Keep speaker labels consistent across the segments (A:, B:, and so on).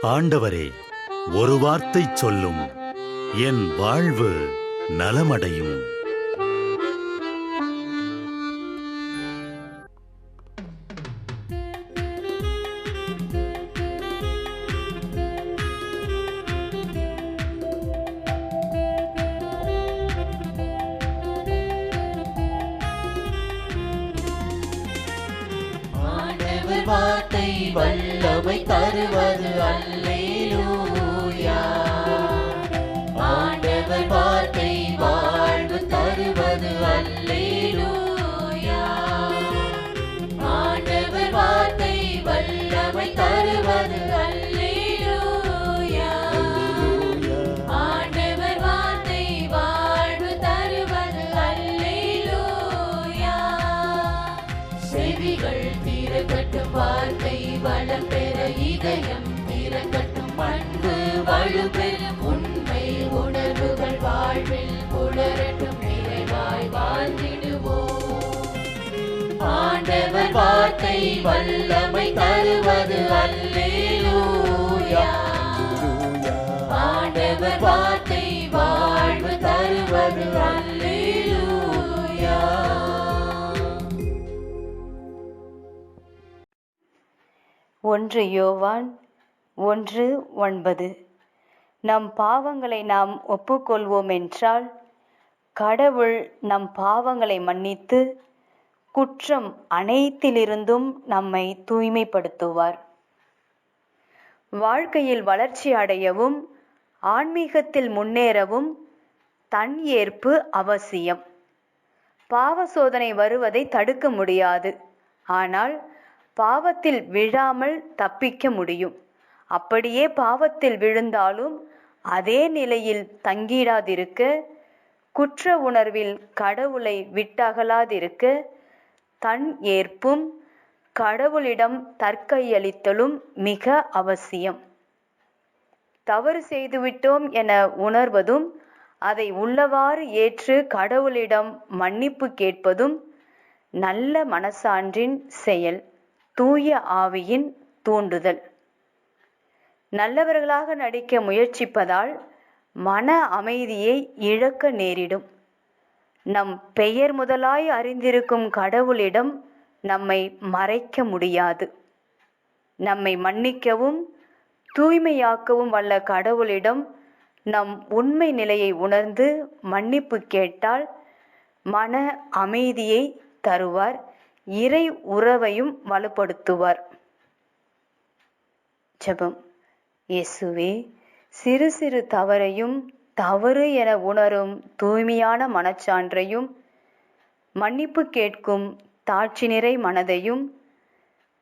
A: ஆண்டவரே, ஒரு வார்த்தை சொல்லும், என் வாழ்வு நலமடையும்.
B: வார்த்தை வல்லமை தருவது அல்லேலூயா. ஆண்டவர் வார்த்தை வாழ்வு தருவது அல்லேலூயா. ஆண்டவர் வார்த்தை வல்லமை தருவது அல்லேலூயா. ஆண்டவர் வார்த்தை வாழ்வு தருவது அல்லேலூயா. செவிகள் திறக்கட்டும், வார்த்தை வளம் பெற இதயம் திறக்கட்டும், அன்பு வலுப்பெறும், உண்மை உணர்வுகள் வாழ்வில் புலரட்டும், நிறைவாய் வாழ்ந்திடுவோம். ஆண்டவர் வார்த்தை வல்லமை தருவது அல்லேலூயா. ஆண்டவர் வார்த்தை வாழ்வு தருவது அல்லேலூயா.
C: ஒன்று யோவான் 1:9. நம் பாவங்களை நாம் ஒப்புக்கொள்வோம் என்றால் கடவுள் நம் பாவங்களை மன்னித்து குற்றம் அனைத்திலிருந்தும் நம்மை தூய்மைப்படுத்துவார். வாழ்க்கையில் வளர்ச்சி அடையவும் ஆன்மீகத்தில் முன்னேறவும் தன் ஏற்பு அவசியம். பாவ சோதனை வருவதை தடுக்க முடியாது, ஆனால் பாவத்தில் விழாமல் தப்பிக்க முடியும். அப்படியே பாவத்தில் விழுந்தாலும் அதே நிலையில் தங்கிடாதிருக்க, குற்ற உணர்வில் கடவுளை விட்டகலாதிருக்க தன் ஏற்பும் கடவுளிடம் தற்கையளித்தலும் மிக அவசியம். தவறு செய்துவிட்டோம் என உணர்வதும் அதை உள்ளவாறு ஏற்று கடவுளிடம் மன்னிப்பு கேட்பதும் நல்ல மனசான்றின் செயல், தூய ஆவியின் தூண்டுதல். நல்லவர்களாக நடிக்க முயற்சிப்பதால் மன அமைதியை இழக்க நேரிடும். நம் பெயர் முதலாய் அறிந்திருக்கும் கடவுளிடம் நம்மை மறைக்க முடியாது. நம்மை மன்னிக்கவும் தூய்மையாக்கவும் வல்ல கடவுளிடம் நம் உண்மை நிலையை உணர்ந்து மன்னிப்பு கேட்டால் மன அமைதியை தருவார், இறை உறவையும் வலுப்படுத்துவார். ஜெபம். இயேசுவே, சிறு சிறு தவறையும் தவறு என உணரும் தூய்மையான மனச்சான்றையும் மன்னிப்பு கேட்கும் தாட்சி நிறை மனதையும்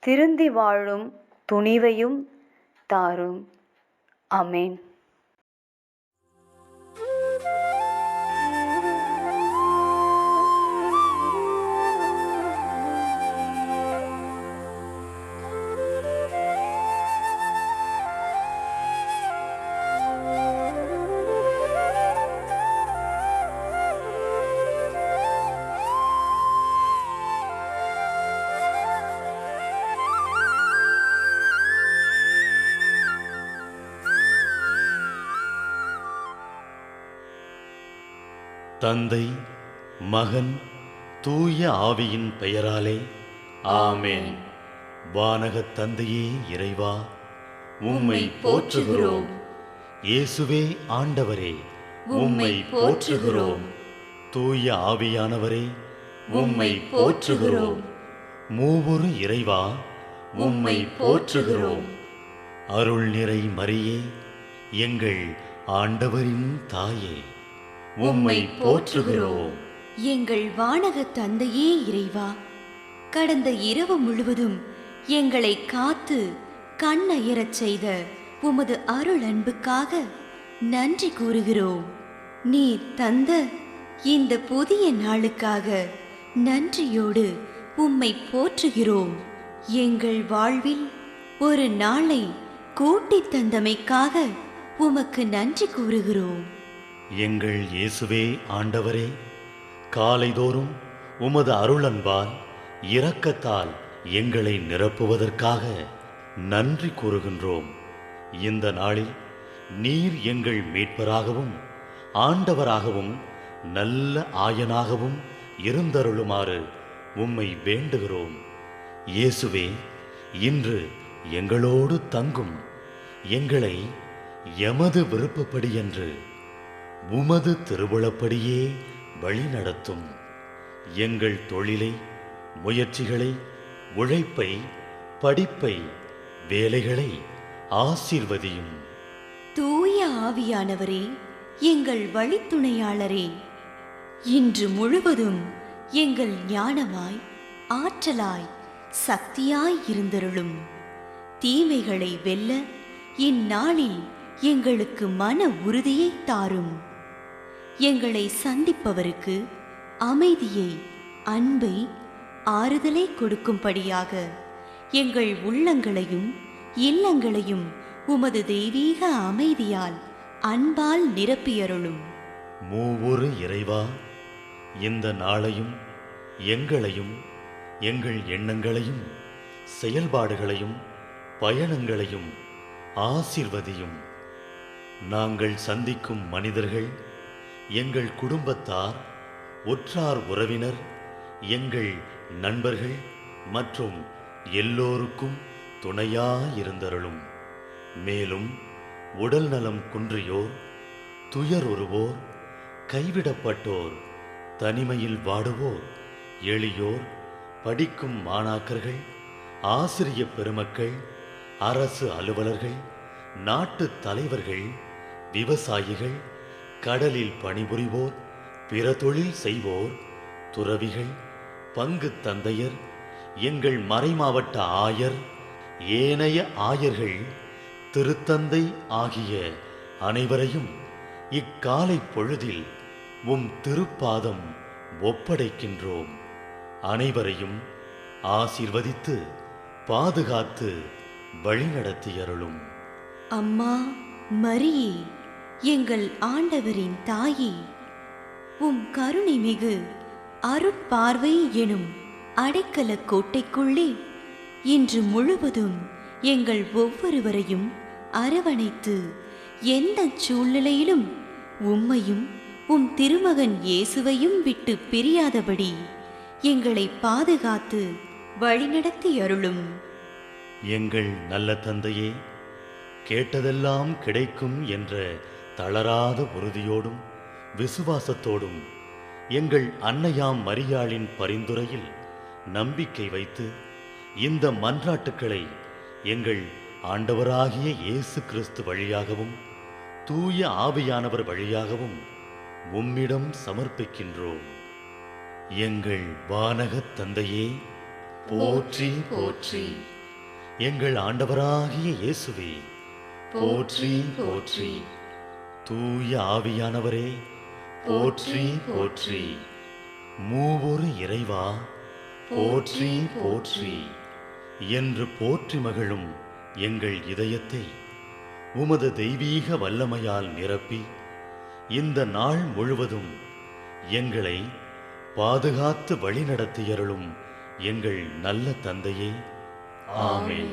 C: திருந்தி வாழும் துணிவையும் தாரும். ஆமென்.
A: தந்தை, மகன், தூய ஆவியின் பெயராலே ஆமென். வானகத் தந்தையே இறைவா, உம்மை போற்றுகிறோம். இயேசுவே ஆண்டவரே, உம்மை போற்றுகிறோம். தூய ஆவியானவரே, உம்மை போற்றுகிறோம். மூவொரு இறைவா, உம்மை போற்றுகிறோம். அருள் நிறை மரியே, எங்கள் ஆண்டவரின் தாயே, உம்மை போற்றுகிறோம்.
D: எங்கள் வானக தந்தையே இறைவா, கடந்த இரவு முழுவதும் எங்களை காத்து கண்ணயரச் செய்த உமது அருள் அன்புக்காக நன்றி கூறுகிறோம். நீர் தந்த இந்த புதிய நாளுக்காக நன்றியோடு உம்மை போற்றுகிறோம். எங்கள் வாழ்வில் ஒரு நாளை கூட்டித் தந்தமைக்காக உமக்கு நன்றி கூறுகிறோம்.
A: எங்கள் இயேசுவே ஆண்டவரே, காலைதோறும் உமது அருளன்பால் இரக்கத்தால் எங்களை நிரப்புவதற்காக நன்றி கூறுகின்றோம். இந்த நாளில் நீர் எங்கள் மீட்பராகவும் ஆண்டவராகவும் நல்ல ஆயனாகவும் இருந்தருளுமாறு உம்மை வேண்டுகிறோம். இயேசுவே, இன்று எங்களோடு தங்கும். எங்களை எமது விருப்பப்படியன்று உமது திருவுளப்படியே வழிநடத்தும். எங்கள் தொழிலை, முயற்சிகளை, உழைப்பை, படிப்பை, வேலைகளை ஆசீர்வதியும்.
D: தூய ஆவியானவரே, எங்கள் வழித்துணையாளரே, இன்று முழுவதும் எங்கள் ஞானமாய், ஆற்றலாய், சக்தியாய் இருந்தருளும். தீமைகளை வெல்ல இந்நாளில் எங்களுக்கு மன உறுதியை தாரும். எங்களை சந்திப்பவருக்கு அமைதியை, அன்பை, ஆறுதலை கொடுக்கும்படியாக எங்கள் உள்ளங்களையும் இல்லங்களையும் உமது தெய்வீக அமைதியால், அன்பால் நிரப்பியருளும்.
A: மூவொரு இறைவா, இந்த நாளையும் எங்களையும் எங்கள் எண்ணங்களையும் செயல்பாடுகளையும் பயணங்களையும் ஆசீர்வதியும். நாங்கள் சந்திக்கும் மனிதர்கள், எங்கள் குடும்பத்தார், உற்றார் உறவினர், எங்கள் நண்பர்கள் மற்றும் எல்லோருக்கும் துணையாயிருந்தருளும். மேலும் உடல் நலம் குன்றியோர், துயருறுவோர், கைவிடப்பட்டோர், தனிமையில் வாடுவோர், எளியோர், படிக்கும் மாணாக்கர்கள், ஆசிரிய பெருமக்கள், அரசு அலுவலர்கள், நாட்டு தலைவர்கள், விவசாயிகள், கடலில் பணிபுரிவோர், பிற தொழில் செய்வோர், துறவிகள், பங்கு தந்தையர், எங்கள் மறைமாவட்ட ஆயர், ஏனைய ஆயர்கள், திருத்தந்தை ஆகிய அனைவரையும் இக்காலை பொழுதில் உம் திருப்பாதம் ஒப்படைக்கின்றோம். அனைவரையும் ஆசீர்வதித்து பாதுகாத்து வழிநடத்தியருளும்.
D: அம்மா மரியே, எங்கள் ஆண்டவரின் தாயே, உம் கருணை மிகு அருட்பார்வை எனும் அடைக்கல கோட்டைக்குள்ளே இன்று முழுவதும் எங்கள் ஒவ்வொருவரையும் அரவணைத்து எந்த சூழ்நிலையிலும் உம்மையும் உம் திருமகன் இயேசுவையும் விட்டு பிரியாதபடி எங்களை பாதுகாத்து வழிநடத்தி அருளும்.
A: எங்கள் நல்ல தந்தையே, கேட்டதெல்லாம் கிடைக்கும் என்ற தளராத உறுதியோடும் விசுவாசத்தோடும் எங்கள் அன்னையாம் மரியாளின் பரிந்துரையில் நம்பிக்கை வைத்து இந்த மன்றாட்டுக்களை எங்கள் ஆண்டவராகிய இயேசு கிறிஸ்து வழியாகவும் தூய ஆவியானவர் வழியாகவும் உம்மிடம் சமர்ப்பிக்கின்றோம். எங்கள் வானகத் தந்தையே, போற்றி போற்றி. எங்கள் ஆண்டவராகிய இயேசுவே, போற்றி போற்றி. தூய ஆவியானவரே, போற்றி போற்றி. மூவொரு இறைவா, போற்றி போற்றி என்று போற்றி மகிழும் எங்கள் இதயத்தை உமது தெய்வீக வல்லமையால் நிரப்பி இந்த நாள் முழுவதும் எங்களை பாதுகாத்து வழிநடத்தியருளும் எங்கள் நல்ல தந்தையே, ஆமென்.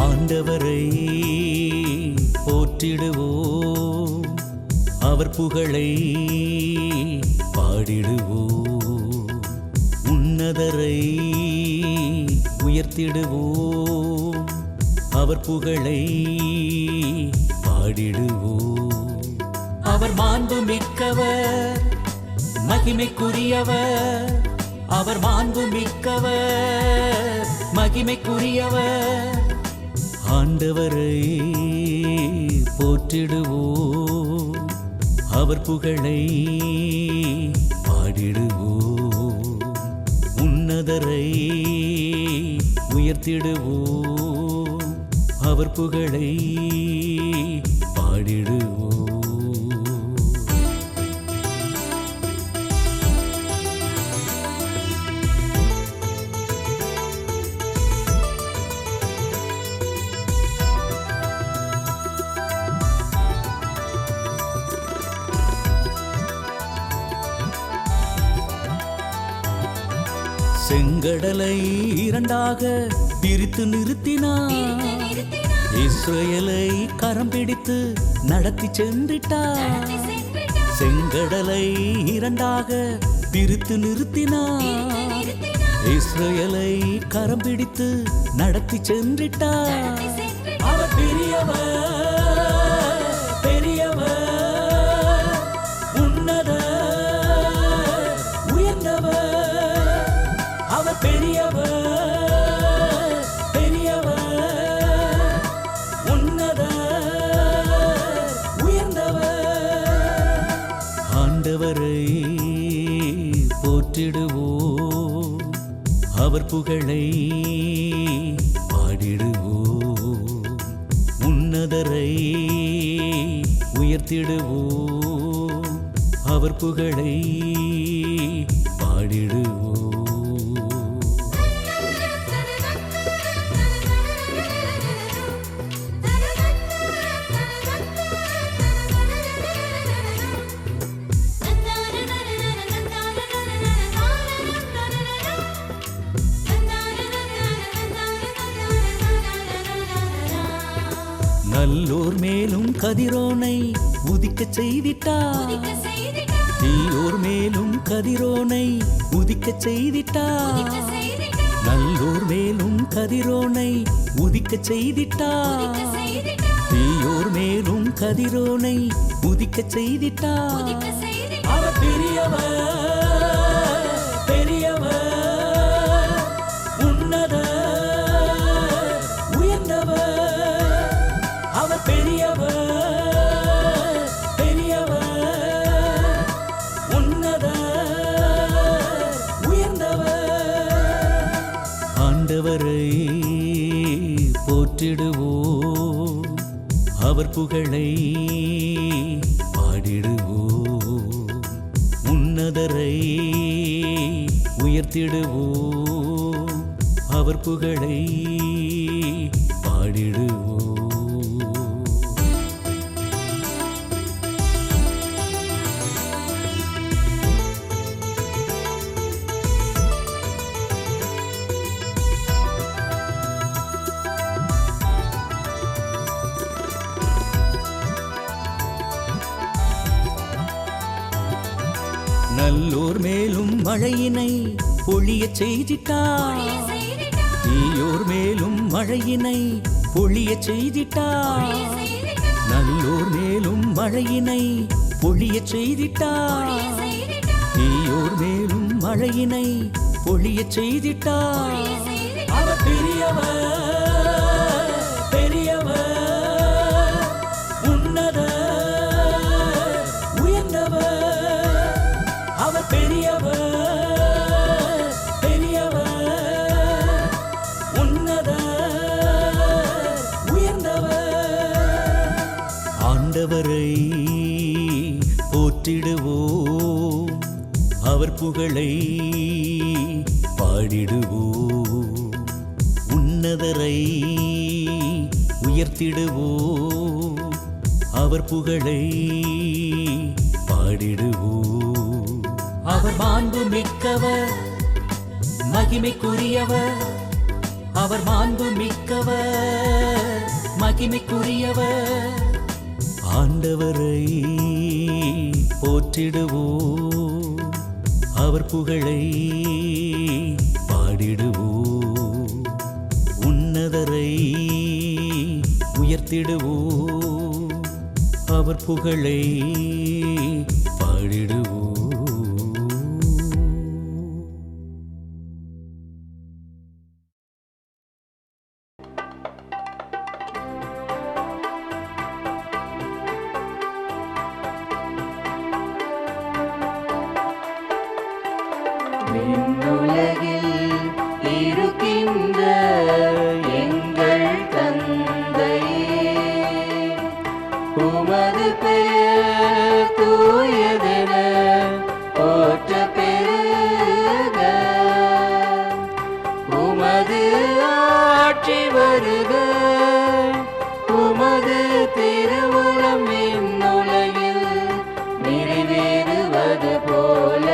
E: ஆண்டவரை போற்றிடுவோம், அவர் புகழை பாடிடுவோம். உன்னதரை உயர்த்திடுவோம், அவர் புகழை பாடிடுவோம். அவர் மாண்பு மிக்கவர், மகிமைக்குரியவர். அவர் மாண்பு மிக்கவர், மகிமைக்குரியவர். ஆண்டவரை போற்றிடுவோம், அவர் புகழை பாடிடுவோம். உன்னதரை உயர்த்திடுவோம், அவர் புகழை பாடிடுவோம். செங்கடலை இரண்டாக பிரித்து நிறுத்தினார், இஸ்ரவேலை கரம் பிடித்து நடத்தி சென்றிட்டார். செங்கடலை இரண்டாக பிரித்து நிறுத்தினார், இஸ்ரவேலை கரம் பிடித்து நடத்தி சென்றிட்டார். அவர் பெரியவர், பெரியவர், உன்னதர், உயர்ந்தவர். அவர் பெரியவர், பெரியவர், உன்னதர், உயர்ந்தவர். ஆண்டவரை போற்றிடுவோம், அவர் புகழை பாடிடுவோம். உன்னதரை உயர்த்திடுவோம், அவர் புகழை பாடிடுவோம். நல்லோர் மேலும் கதிரோனை உதிக்கச் செய்திட்டார், தீயோர் மேலும் கதிரோனை உதிக்கச் செய்திட்டார். நல்லோர் மேலும் கதிரோனை உதிக்கச் செய்திட்டார், தீயோர் மேலும் கதிரோனை உதிக்கச் செய்திட்டார். அவர் பெரியவர், பெரியவர், உன்னதர், உயர்ந்தவர். அவர் பெரியவர், பெரியவர், உன்னதர், உயர்ந்தவர். ஆண்டவரை போற்றிடுவோம், அவர் புகழை பாடிடுவோம். உன்னதரை உயர்த்திடுவோம், அவர் புகழை பாடிடுவோம். நல்லோர் மேலும் மழையினை பொழியச் செய்திட்டார், தீயோர் மேலும் மழையினை பொழியச் செய்திட்டார். நல்லோர் மேலும் மழையினை பொழியச் செய்திட்டார், தீயோர் மேலும் மழையினை பொழியச் செய்திட்டார். அவர் பெரியவர், பெரியவர், உன்னதர், உயர்ந்தவர். அவர் பெரியவர், பெரியவர், உன்னதர், உயர்ந்தவர். ஆண்டவரை போற்றிடுவோம், அவர் புகழை பாடிடுவோம். உன்னதரை உயர்த்திடுவோம், அவர் புகழை பாடிடுவோம். அவர் மாண்பு மிக்கவர், மகிமைக்குரியவர். அவர் மாண்பு மிக்கவர், மகிமைக்குரியவர். ஆண்டவரை போற்றிடுவோம், அவர் புகழை பாடிடுவோம். உன்னதரை உயர்த்திடுவோம், அவர் புகழை பாடிடுவோம்.
B: விண்ணுலகில் எங்கள் தந்தையே, உமது பெயர் தூயதென போற்ற பெருக, உமது ஆட்சி வருக, உமது திருவுளம் இவ்வுலகில் நிறைவேறுவது போல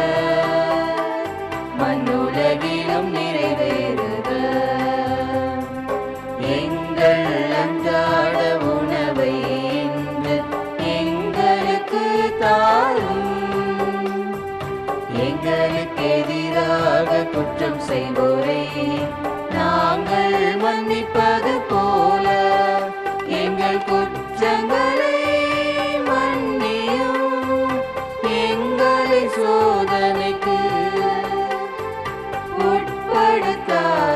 B: மண்ணுலகிலும் நிறைவேறுக. எங்கள் அன்றாட உணவை இன்று எங்களுக்கு தாரும், எங்களுக்கு எதிராக குற்றம் செய்வோரை நாங்கள் மன்னிப்பது போல எங்கள் குற்றங்களை மன்னியும், எங்களை சோதனைக்கு உட்படுத்தாதேயும்,